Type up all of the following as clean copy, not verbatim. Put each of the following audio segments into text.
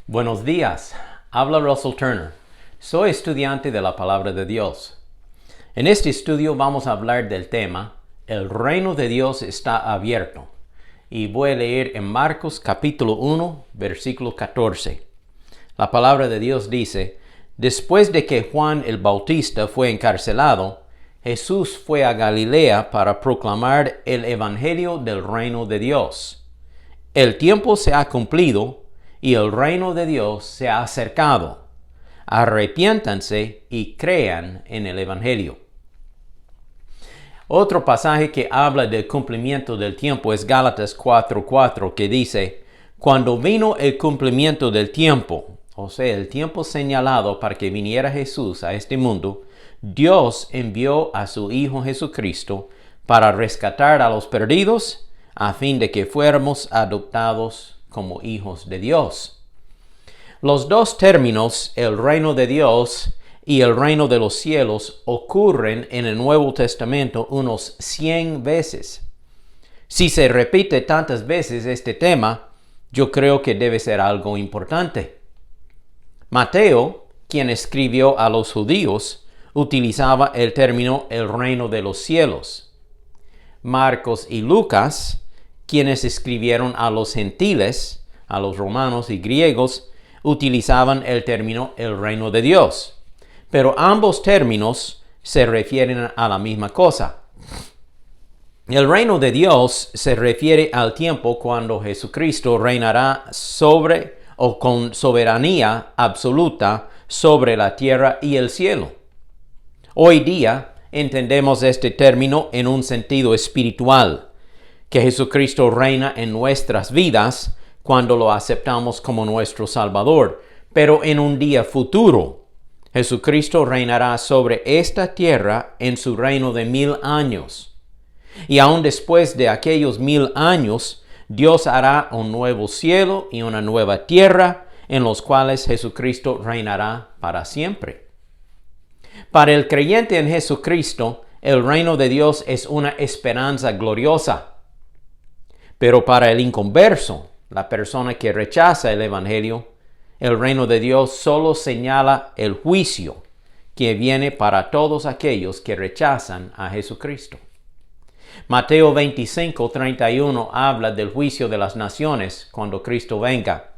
Buenos días, habla Russell Turner. Soy estudiante de la Palabra de Dios. En este estudio vamos a hablar del tema El reino de Dios está abierto. Y voy a leer en Marcos capítulo 1, versículo 14. La Palabra de Dios dice: Después de que Juan el Bautista fue encarcelado, Jesús fue a Galilea para proclamar el Evangelio del reino de Dios. El tiempo se ha cumplido y el reino de Dios se ha acercado. Arrepiéntanse y crean en el Evangelio. Otro pasaje que habla del cumplimiento del tiempo es Gálatas 4:4, que dice: Cuando vino el cumplimiento del tiempo, o sea, el tiempo señalado para que viniera Jesús a este mundo, Dios envió a su Hijo Jesucristo para rescatar a los perdidos, a fin de que fuéramos adoptados como hijos de Dios. Los dos términos, el reino de Dios y el reino de los cielos, ocurren en el Nuevo Testamento unos 100 veces. Si se repite tantas veces este tema, yo creo que debe ser algo importante. Mateo, quien escribió a los judíos, utilizaba el término el reino de los cielos. Marcos y Lucas, quienes escribieron a los gentiles, a los romanos y griegos, utilizaban el término el reino de Dios. Pero ambos términos se refieren a la misma cosa. El reino de Dios se refiere al tiempo cuando Jesucristo reinará sobre o con soberanía absoluta sobre la tierra y el cielo. Hoy día entendemos este término en un sentido espiritual, que Jesucristo reina en nuestras vidas cuando lo aceptamos como nuestro Salvador. Pero en un día futuro, Jesucristo reinará sobre esta tierra en su reino de 1000 años. Y aún después de aquellos 1000 años, Dios hará un nuevo cielo y una nueva tierra en los cuales Jesucristo reinará para siempre. Para el creyente en Jesucristo, el reino de Dios es una esperanza gloriosa. Pero para el inconverso, la persona que rechaza el Evangelio, el reino de Dios solo señala el juicio que viene para todos aquellos que rechazan a Jesucristo. Mateo 25:31 habla del juicio de las naciones cuando Cristo venga.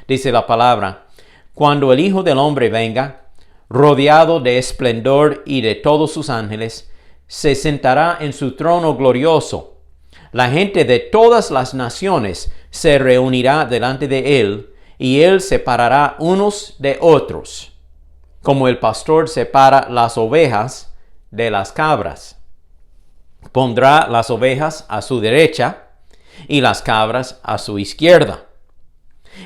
Dice la palabra: Cuando el Hijo del Hombre venga, rodeado de esplendor y de todos sus ángeles, se sentará en su trono glorioso. La gente de todas las naciones se reunirá delante de él, y él separará unos de otros, como el pastor separa las ovejas de las cabras. Pondrá las ovejas a su derecha y las cabras a su izquierda.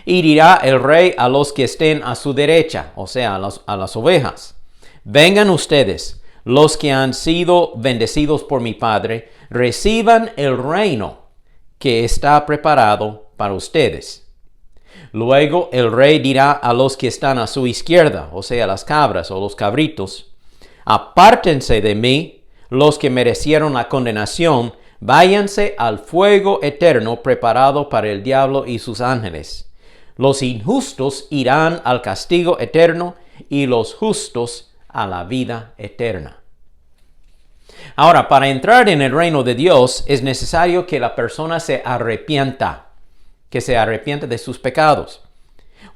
Y dirá el rey a los que estén a su derecha, o sea, a las ovejas: Vengan ustedes, los que han sido bendecidos por mi Padre, reciban el reino que está preparado para ustedes. Luego el rey dirá a los que están a su izquierda, o sea, las cabras o los cabritos: Apártense de mí, los que merecieron la condenación, váyanse al fuego eterno preparado para el diablo y sus ángeles. Los injustos irán al castigo eterno y los justos a la vida eterna. Ahora, para entrar en el reino de Dios es necesario que la persona se arrepienta, que se arrepienta de sus pecados.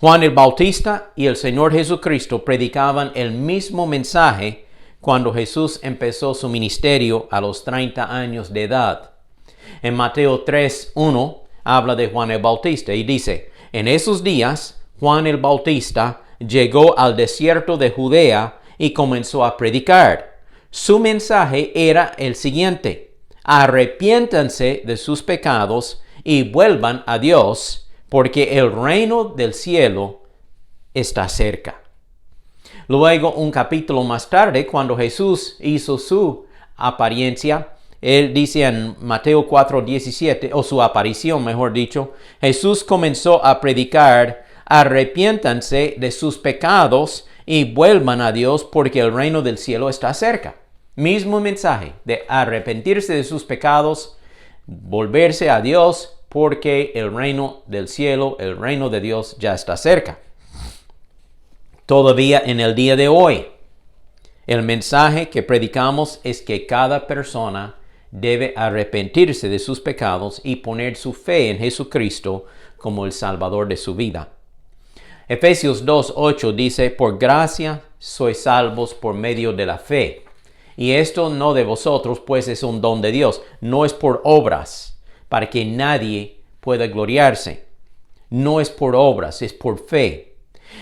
Juan el Bautista y el Señor Jesucristo predicaban el mismo mensaje cuando Jesús empezó su ministerio a los 30 años de edad. En Mateo 3:1 habla de Juan el Bautista y dice: En esos días, Juan el Bautista llegó al desierto de Judea y comenzó a predicar. Su mensaje era el siguiente: arrepiéntanse de sus pecados y vuelvan a Dios, porque el reino del cielo está cerca. Luego, un capítulo más tarde, cuando Jesús hizo su apariencia, él dice en Mateo 4:17, o su aparición, mejor dicho, Jesús comenzó a predicar: arrepiéntanse de sus pecados y vuelvan a Dios, porque el reino del cielo está cerca. Mismo mensaje de arrepentirse de sus pecados, volverse a Dios, porque el reino del cielo, el reino de Dios ya está cerca. Todavía en el día de hoy, el mensaje que predicamos es que cada persona debe arrepentirse de sus pecados y poner su fe en Jesucristo como el Salvador de su vida. Efesios 2:8 dice, por gracia sois salvos por medio de la fe. Y esto no de vosotros, pues es un don de Dios, no es por obras, para que nadie pueda gloriarse. No es por obras, es por fe.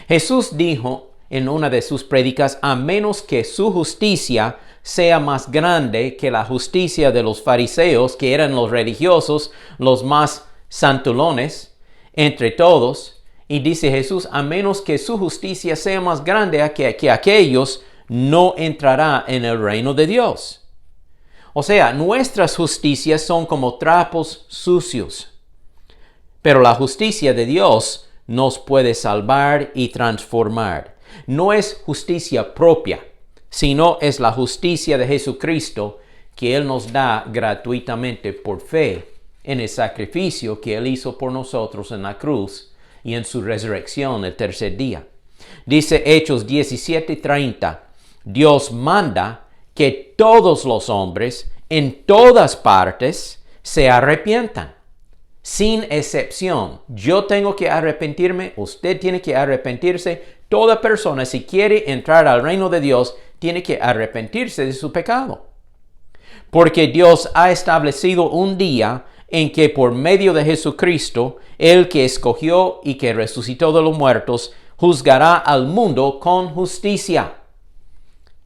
Jesús dijo en una de sus prédicas, a menos que su justicia sea más grande que la justicia de los fariseos, que eran los religiosos, los más santulones entre todos. Y dice Jesús, a menos que su justicia sea más grande que aquellos, no entrará en el reino de Dios. O sea, nuestras justicias son como trapos sucios. Pero la justicia de Dios nos puede salvar y transformar. No es justicia propia, sino es la justicia de Jesucristo que Él nos da gratuitamente por fe en el sacrificio que Él hizo por nosotros en la cruz y en su resurrección el tercer día. Dice Hechos 17:30, Dios manda que todos los hombres en todas partes se arrepientan. Sin excepción, yo tengo que arrepentirme, usted tiene que arrepentirse. Toda persona, si quiere entrar al reino de Dios, tiene que arrepentirse de su pecado. Porque Dios ha establecido un día en que por medio de Jesucristo, el que escogió y que resucitó de los muertos, juzgará al mundo con justicia.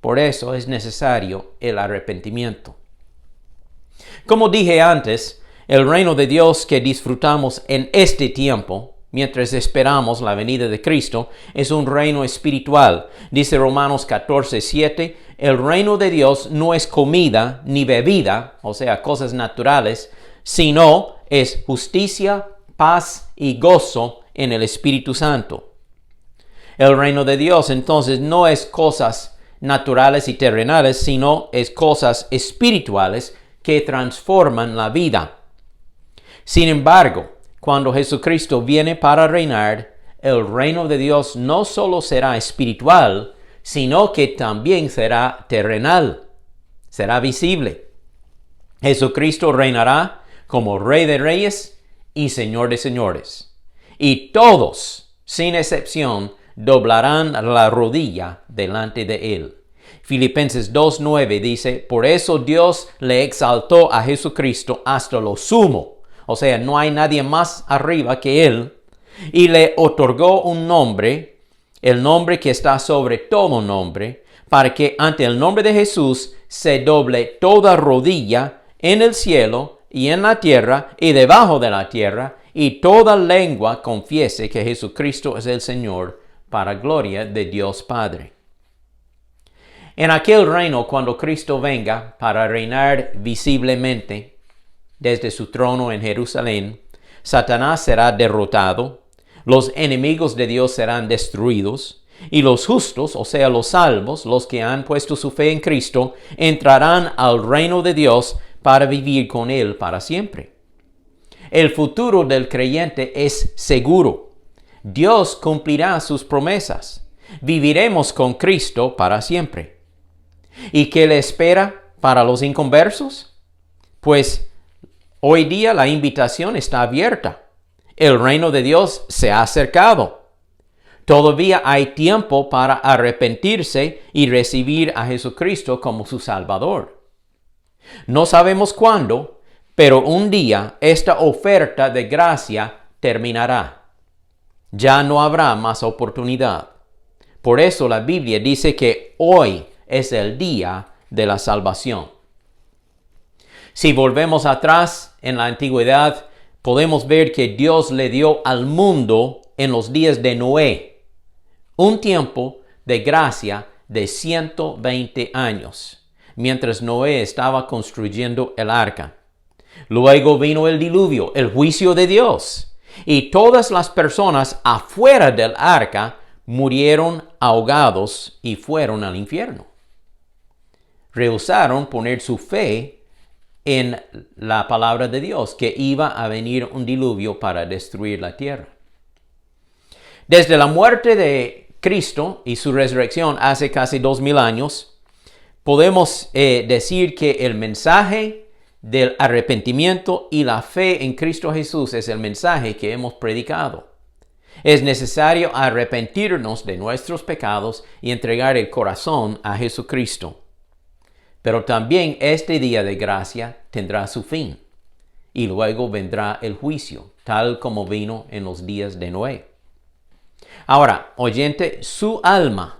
Por eso es necesario el arrepentimiento. Como dije antes, el reino de Dios que disfrutamos en este tiempo, mientras esperamos la venida de Cristo, es un reino espiritual. Dice Romanos 14:7, el reino de Dios no es comida ni bebida, o sea, cosas naturales, sino es justicia, paz y gozo en el Espíritu Santo. El reino de Dios entonces no es cosas naturales y terrenales, sino es cosas espirituales que transforman la vida. Sin embargo, cuando Jesucristo viene para reinar, el reino de Dios no solo será espiritual, sino que también será terrenal, será visible. Jesucristo reinará como Rey de Reyes y Señor de Señores. Y todos, sin excepción, doblarán la rodilla delante de Él. Filipenses 2:9 dice, por eso Dios le exaltó a Jesucristo hasta lo sumo. O sea, no hay nadie más arriba que Él. Y le otorgó un nombre, el nombre que está sobre todo nombre, para que ante el nombre de Jesús se doble toda rodilla en el cielo y en la tierra y debajo de la tierra, y toda lengua confiese que Jesucristo es el Señor, para gloria de Dios Padre. En aquel reino, cuando Cristo venga para reinar visiblemente, desde su trono en Jerusalén, Satanás será derrotado, los enemigos de Dios serán destruidos, y los justos, o sea, los salvos, los que han puesto su fe en Cristo, entrarán al reino de Dios para vivir con Él para siempre. El futuro del creyente es seguro. Dios cumplirá sus promesas. Viviremos con Cristo para siempre. ¿Y qué le espera para los inconversos? Pues hoy día la invitación está abierta. El reino de Dios se ha acercado. Todavía hay tiempo para arrepentirse y recibir a Jesucristo como su Salvador. No sabemos cuándo, pero un día esta oferta de gracia terminará. Ya no habrá más oportunidad. Por eso la Biblia dice que hoy es el día de la salvación. Si volvemos atrás en la antigüedad, podemos ver que Dios le dio al mundo en los días de Noé un tiempo de gracia de 120 años, mientras Noé estaba construyendo el arca. Luego vino el diluvio, el juicio de Dios, y todas las personas afuera del arca murieron ahogados y fueron al infierno. Rehusaron poner su fe en la palabra de Dios, que iba a venir un diluvio para destruir la tierra. Desde la muerte de Cristo y su resurrección hace casi 2000 años, podemos decir que el mensaje del arrepentimiento y la fe en Cristo Jesús es el mensaje que hemos predicado. Es necesario arrepentirnos de nuestros pecados y entregar el corazón a Jesucristo. Pero también este día de gracia tendrá su fin y luego vendrá el juicio, tal como vino en los días de Noé. Ahora, oyente, su alma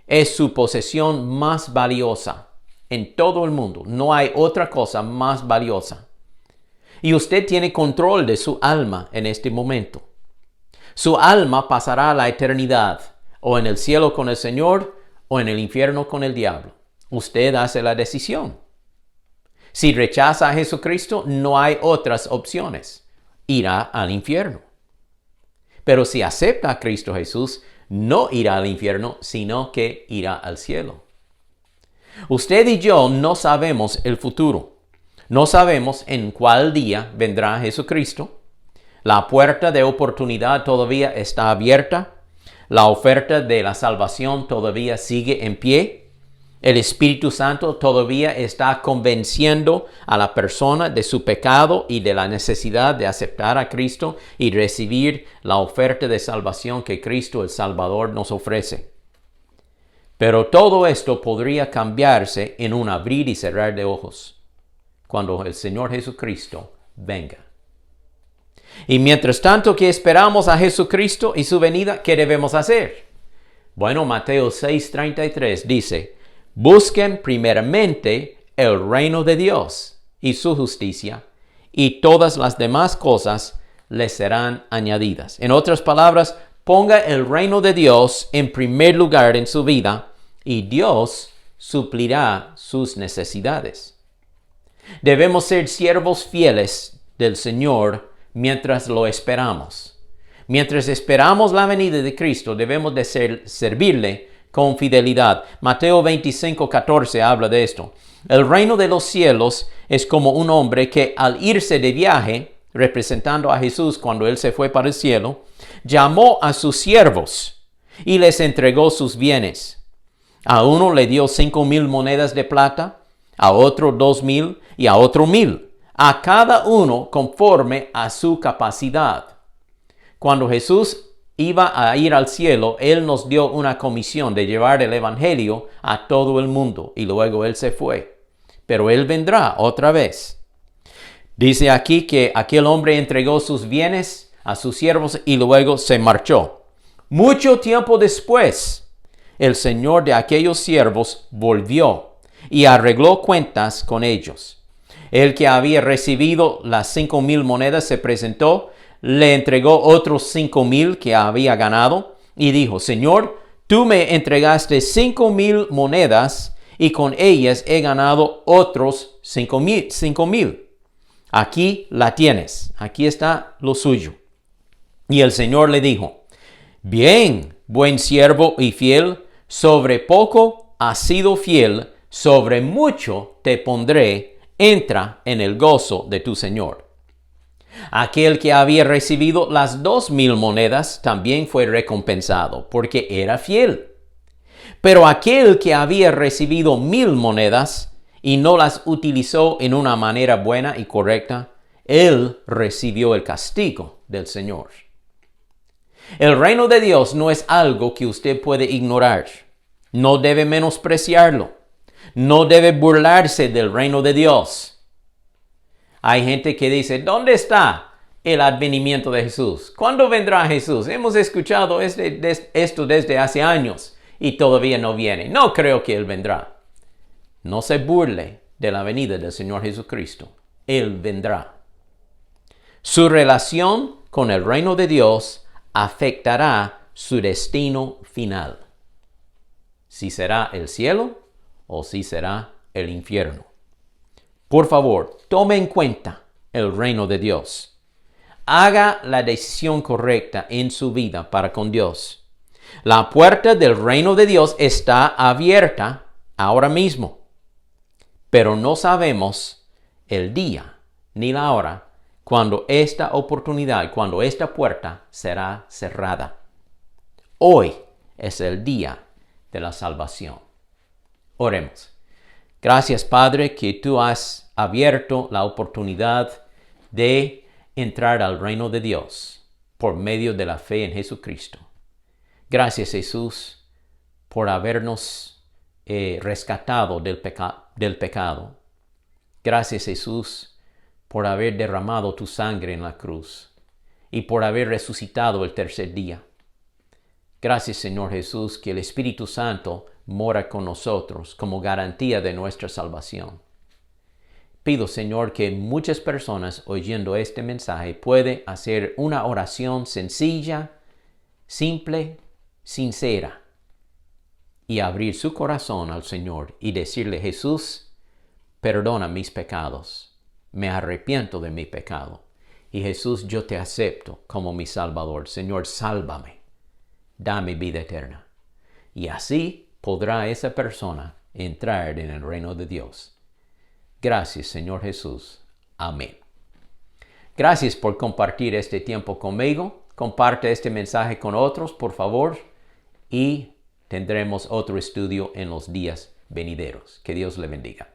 es su posesión más valiosa en todo el mundo. No hay otra cosa más valiosa. Y usted tiene control de su alma en este momento. Su alma pasará a la eternidad, o en el cielo con el Señor, o en el infierno con el diablo. Usted hace la decisión. Si rechaza a Jesucristo, no hay otras opciones. Irá al infierno. Pero si acepta a Cristo Jesús, no irá al infierno, sino que irá al cielo. Usted y yo no sabemos el futuro. No sabemos en cuál día vendrá Jesucristo. La puerta de oportunidad todavía está abierta. La oferta de la salvación todavía sigue en pie. El Espíritu Santo todavía está convenciendo a la persona de su pecado y de la necesidad de aceptar a Cristo y recibir la oferta de salvación que Cristo el Salvador nos ofrece. Pero todo esto podría cambiarse en un abrir y cerrar de ojos cuando el Señor Jesucristo venga. Y mientras tanto que esperamos a Jesucristo y su venida, ¿qué debemos hacer? Bueno, Mateo 6:33 dice: busquen primeramente el reino de Dios y su justicia, y todas las demás cosas les serán añadidas. En otras palabras, ponga el reino de Dios en primer lugar en su vida, y Dios suplirá sus necesidades. Debemos ser siervos fieles del Señor mientras lo esperamos. Mientras esperamos la venida de Cristo, debemos de servirle con fidelidad. Mateo 25:14 habla de esto. El reino de los cielos es como un hombre que al irse de viaje, representando a Jesús cuando él se fue para el cielo, llamó a sus siervos y les entregó sus bienes. A uno le dio 5,000 monedas de plata, a otro 2,000 y a otro 1,000. A cada uno conforme a su capacidad. Cuando Jesús iba a ir al cielo, Él nos dio una comisión de llevar el Evangelio a todo el mundo, y luego Él se fue. Pero Él vendrá otra vez. Dice aquí que aquel hombre entregó sus bienes a sus siervos y luego se marchó. Mucho tiempo después, el señor de aquellos siervos volvió y arregló cuentas con ellos. El que había recibido las 5,000 monedas se presentó, le entregó otros 5,000 que había ganado y dijo: Señor, tú me entregaste 5,000 monedas y con ellas he ganado otros 5,000. Aquí la tienes, aquí está lo suyo. Y el Señor le dijo: bien, buen siervo y fiel, sobre poco has sido fiel, sobre mucho te pondré. Entra en el gozo de tu Señor. Aquel que había recibido las 2,000 monedas también fue recompensado, porque era fiel. Pero aquel que había recibido 1,000 monedas y no las utilizó en una manera buena y correcta, él recibió el castigo del Señor. El reino de Dios no es algo que usted puede ignorar. No debe menospreciarlo. No debe burlarse del reino de Dios. Hay gente que dice: ¿dónde está el advenimiento de Jesús? ¿Cuándo vendrá Jesús? Hemos escuchado esto desde hace años y todavía no viene. No creo que Él vendrá. No se burle de la venida del Señor Jesucristo. Él vendrá. Su relación con el reino de Dios afectará su destino final. Si será el cielo o si será el infierno. Por favor, tome en cuenta el reino de Dios. Haga la decisión correcta en su vida para con Dios. La puerta del reino de Dios está abierta ahora mismo, pero no sabemos el día ni la hora cuando esta oportunidad, cuando esta puerta será cerrada. Hoy Es el día de la salvación. Oremos. Gracias, Padre, que tú has abierto la oportunidad de entrar al reino de Dios por medio de la fe en Jesucristo. Gracias, Jesús, por habernos rescatado del pecado. Gracias, Jesús, por haber derramado tu sangre en la cruz y por haber resucitado el tercer día. Gracias, Señor Jesús, que el Espíritu Santo mora con nosotros como garantía de nuestra salvación. Pido, Señor, que muchas personas oyendo este mensaje puedan hacer una oración sencilla, simple, sincera, y abrir su corazón al Señor y decirle: Jesús, perdona mis pecados, me arrepiento de mi pecado. Y Jesús, yo te acepto como mi Salvador. Señor, sálvame, dame vida eterna. Y así podrá esa persona entrar en el reino de Dios. Gracias, Señor Jesús. Amén. Gracias por compartir este tiempo conmigo. Comparte este mensaje con otros, por favor, y tendremos otro estudio en los días venideros. Que Dios le bendiga.